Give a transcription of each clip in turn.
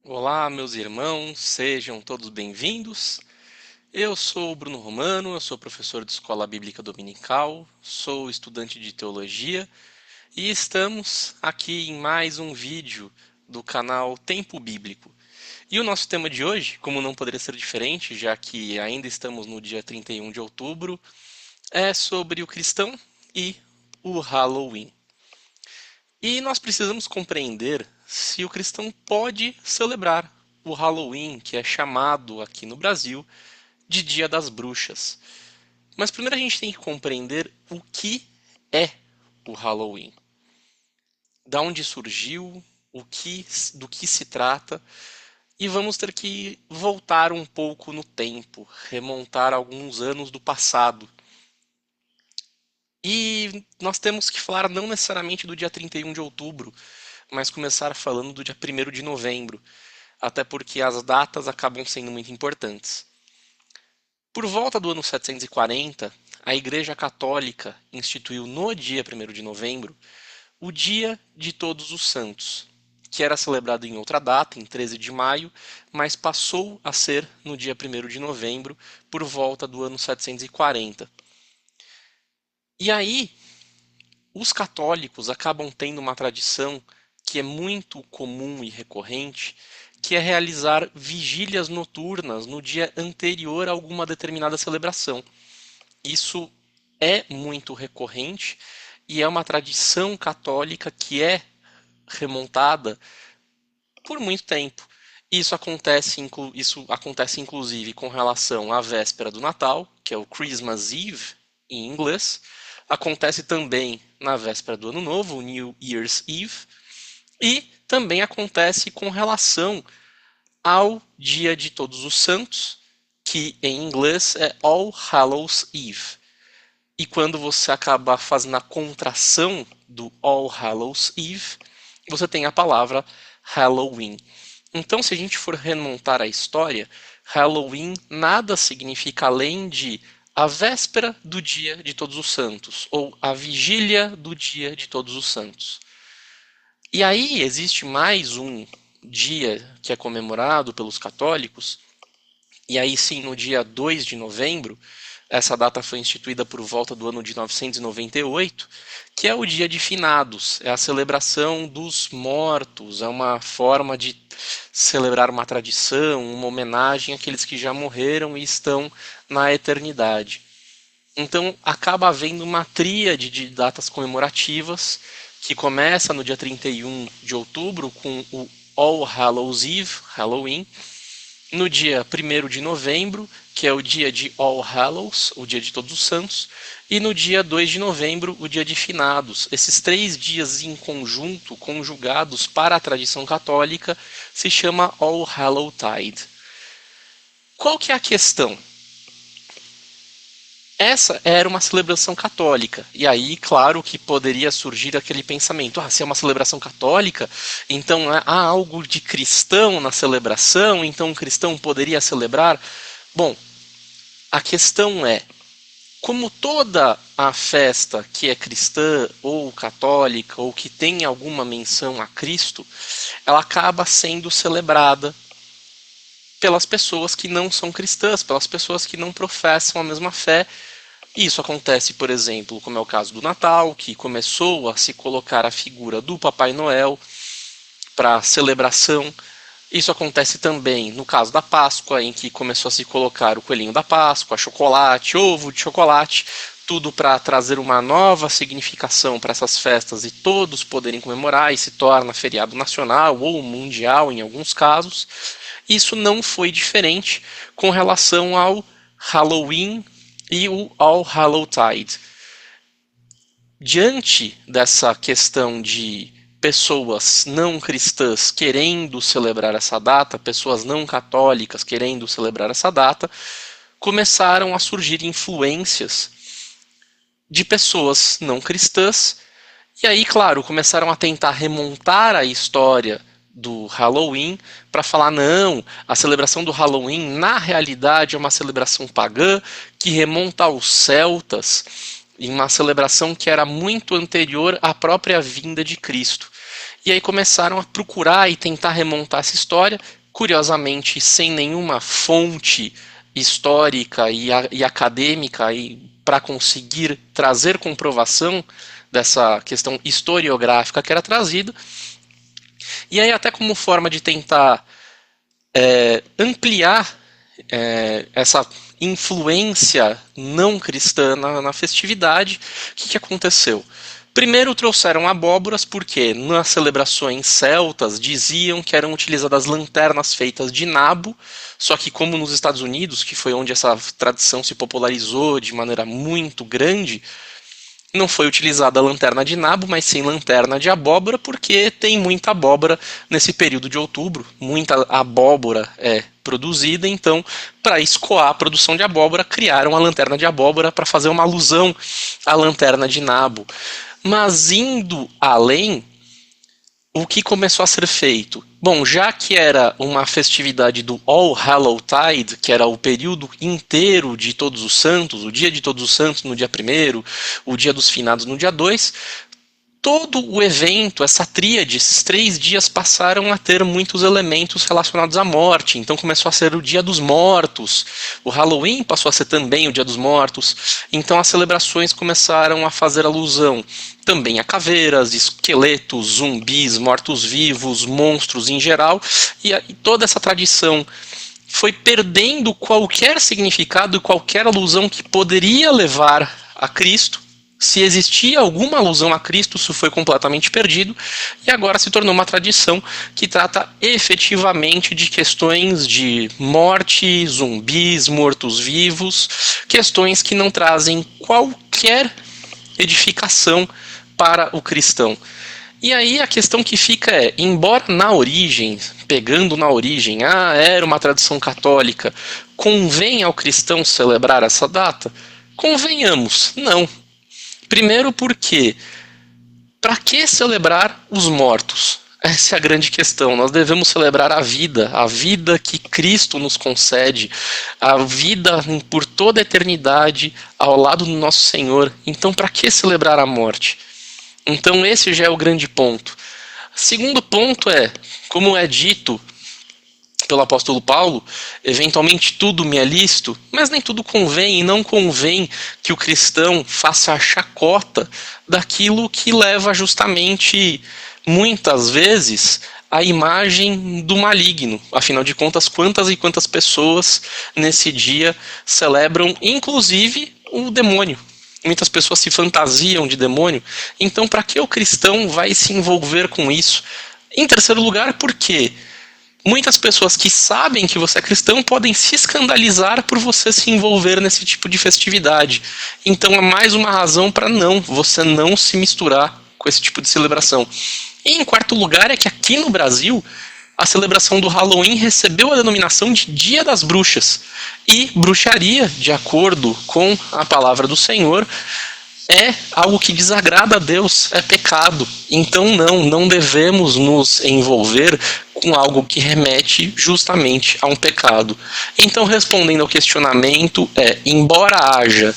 Olá, meus irmãos, sejam todos bem-vindos. Eu sou o Bruno Romano, eu sou professor de escola bíblica dominical, sou estudante de teologia e estamos aqui em mais um vídeo do canal Tempo Bíblico. E o nosso tema de hoje, como não poderia ser diferente, já que ainda estamos no dia 31 de outubro, é sobre o cristão e o Halloween. E nós precisamos compreender se o cristão pode celebrar o Halloween, que é chamado aqui no Brasil de Dia das Bruxas. Mas primeiro a gente tem que compreender o que é o Halloween. Da onde surgiu, do que se trata, e vamos ter que voltar um pouco no tempo, remontar alguns anos do passado. E nós temos que falar não necessariamente do dia 31 de outubro, mas começar falando do dia 1º de novembro, até porque as datas acabam sendo muito importantes. Por volta do ano 740, a Igreja Católica instituiu no dia 1º de novembro o Dia de Todos os Santos, que era celebrado em outra data, em 13 de maio, mas passou a ser no dia 1º de novembro, por volta do ano 740. E aí, os católicos acabam tendo uma tradição que é muito comum e recorrente, que é realizar vigílias noturnas no dia anterior a alguma determinada celebração. Isso é muito recorrente e é uma tradição católica que é remontada por muito tempo. Isso acontece inclusive com relação à véspera do Natal, que é o Christmas Eve em inglês. Acontece também na véspera do Ano Novo, o New Year's Eve. E também acontece com relação ao Dia de Todos os Santos, que em inglês é All Hallows Eve. E quando você acaba fazendo a contração do All Hallows Eve, você tem a palavra Halloween. Então, se a gente for remontar a história, Halloween nada significa além de a véspera do Dia de Todos os Santos, ou a vigília do Dia de Todos os Santos. E aí existe mais um dia que é comemorado pelos católicos, e aí sim, no dia 2 de novembro, essa data foi instituída por volta do ano de 998, que é o Dia de Finados, é a celebração dos mortos, é uma forma de celebrar uma tradição, uma homenagem àqueles que já morreram e estão na eternidade. Então acaba havendo uma tríade de datas comemorativas que começa no dia 31 de outubro com o All Hallows Eve, Halloween, no dia 1º de novembro, que é o dia de All Hallows, o dia de Todos os Santos, e no dia 2 de novembro, o dia de Finados. Esses 3 dias em conjunto, conjugados para a tradição católica, se chama All Hallowtide. Qual que é a questão? Essa era uma celebração católica. E aí, claro que poderia surgir aquele pensamento: se é uma celebração católica, então há algo de cristão na celebração, então um cristão poderia celebrar. Bom, a questão é, como toda a festa que é cristã ou católica, ou que tem alguma menção a Cristo, ela acaba sendo celebrada pelas pessoas que não são cristãs, pelas pessoas que não professam a mesma fé. Isso acontece, por exemplo, como é o caso do Natal, que começou a se colocar a figura do Papai Noel para celebração. Isso acontece também no caso da Páscoa, em que começou a se colocar o coelhinho da Páscoa, chocolate, ovo de chocolate, tudo para trazer uma nova significação para essas festas e todos poderem comemorar, e se torna feriado nacional ou mundial em alguns casos. Isso não foi diferente com relação ao Halloween e o All Hallowtide. Diante dessa questão de pessoas não cristãs querendo celebrar essa data, pessoas não católicas querendo celebrar essa data, começaram a surgir influências de pessoas não cristãs. E aí, claro, começaram a tentar remontar a história do Halloween para falar: não, a celebração do Halloween na realidade é uma celebração pagã que remonta aos celtas, em uma celebração que era muito anterior à própria vinda de Cristo. e aí começaram a procurar e tentar remontar essa história, curiosamente sem nenhuma fonte histórica e acadêmica para conseguir trazer comprovação dessa questão historiográfica que era trazida. E aí, até como forma de tentar ampliar essa influência não cristã na festividade, o que aconteceu? Primeiro trouxeram abóboras porque nas celebrações celtas diziam que eram utilizadas lanternas feitas de nabo, só que como nos Estados Unidos, que foi onde essa tradição se popularizou de maneira muito grande, não foi utilizada a lanterna de nabo, mas sim lanterna de abóbora, porque tem muita abóbora nesse período de outubro, muita abóbora é produzida, então, para escoar a produção de abóbora, criaram a lanterna de abóbora para fazer uma alusão à lanterna de nabo. Mas indo além, o que começou a ser feito? Bom, já que era uma festividade do All Hallowtide, que era o período inteiro de Todos os Santos, o dia de Todos os Santos no dia 1º, o dia dos finados no dia 2, todo o evento, essa tríade, esses 3 dias passaram a ter muitos elementos relacionados à morte. Então começou a ser o Dia dos Mortos, o Halloween passou a ser também o Dia dos Mortos. Então as celebrações começaram a fazer alusão também a caveiras, esqueletos, zumbis, mortos-vivos, monstros em geral. E toda essa tradição foi perdendo qualquer significado e qualquer alusão que poderia levar a Cristo. Se existia alguma alusão a Cristo, isso foi completamente perdido e agora se tornou uma tradição que trata efetivamente de questões de morte, zumbis, mortos-vivos, questões que não trazem qualquer edificação para o cristão. E aí a questão que fica é, embora na origem, pegando na origem, era uma tradição católica, convém ao cristão celebrar essa data? Convenhamos, não. Primeiro porque, para que celebrar os mortos? Essa é a grande questão. Nós devemos celebrar a vida que Cristo nos concede, a vida por toda a eternidade ao lado do nosso Senhor. Então, para que celebrar a morte? Então, esse já é o grande ponto. Segundo ponto é, como é dito pelo apóstolo Paulo, eventualmente tudo me é lícito, mas nem tudo convém, e não convém que o cristão faça a chacota daquilo que leva justamente, muitas vezes, a imagem do maligno. Afinal de contas, quantas e quantas pessoas nesse dia celebram, inclusive, o demônio. Muitas pessoas se fantasiam de demônio. Então, para que o cristão vai se envolver com isso? Em terceiro lugar, por quê? Muitas pessoas que sabem que você é cristão podem se escandalizar por você se envolver nesse tipo de festividade. Então é mais uma razão para você não se misturar com esse tipo de celebração. E em quarto lugar é que aqui no Brasil a celebração do Halloween recebeu a denominação de Dia das Bruxas. E bruxaria, de acordo com a palavra do Senhor, é algo que desagrada a Deus, é pecado. Então não devemos nos envolver com algo que remete justamente a um pecado. Então, respondendo ao questionamento, embora haja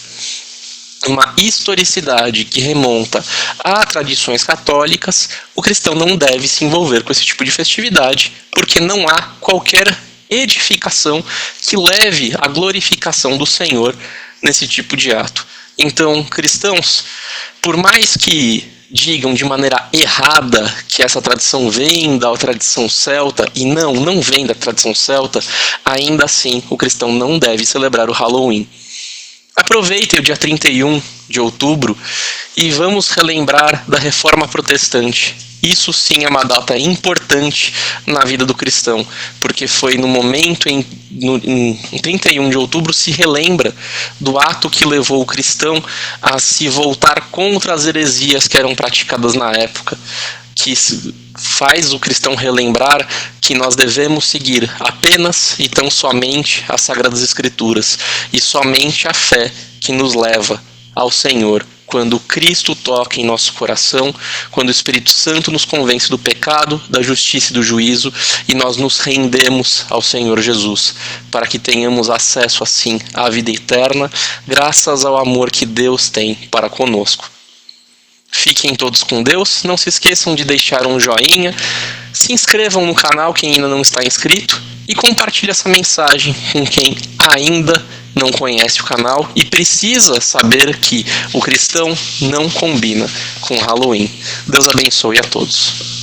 uma historicidade que remonta a tradições católicas, o cristão não deve se envolver com esse tipo de festividade, porque não há qualquer edificação que leve à glorificação do Senhor nesse tipo de ato. Então, cristãos, por mais que digam de maneira errada que essa tradição vem da tradição celta, e não vem da tradição celta, ainda assim o cristão não deve celebrar o Halloween. Aproveitem o dia 31 de outubro e vamos relembrar da Reforma Protestante. Isso sim é uma data importante na vida do cristão, porque foi no momento em 31 de outubro se relembra do ato que levou o cristão a se voltar contra as heresias que eram praticadas na época, que faz o cristão relembrar que nós devemos seguir apenas e tão somente as Sagradas Escrituras, e somente a fé que nos leva ao Senhor. Quando Cristo toca em nosso coração, quando o Espírito Santo nos convence do pecado, da justiça e do juízo, e nós nos rendemos ao Senhor Jesus, para que tenhamos acesso assim à vida eterna, graças ao amor que Deus tem para conosco. Fiquem todos com Deus. Não se esqueçam de deixar um joinha. Se inscrevam no canal quem ainda não está inscrito. E compartilhe essa mensagem com quem ainda não conhece o canal e precisa saber que o cristão não combina com Halloween. Deus abençoe a todos.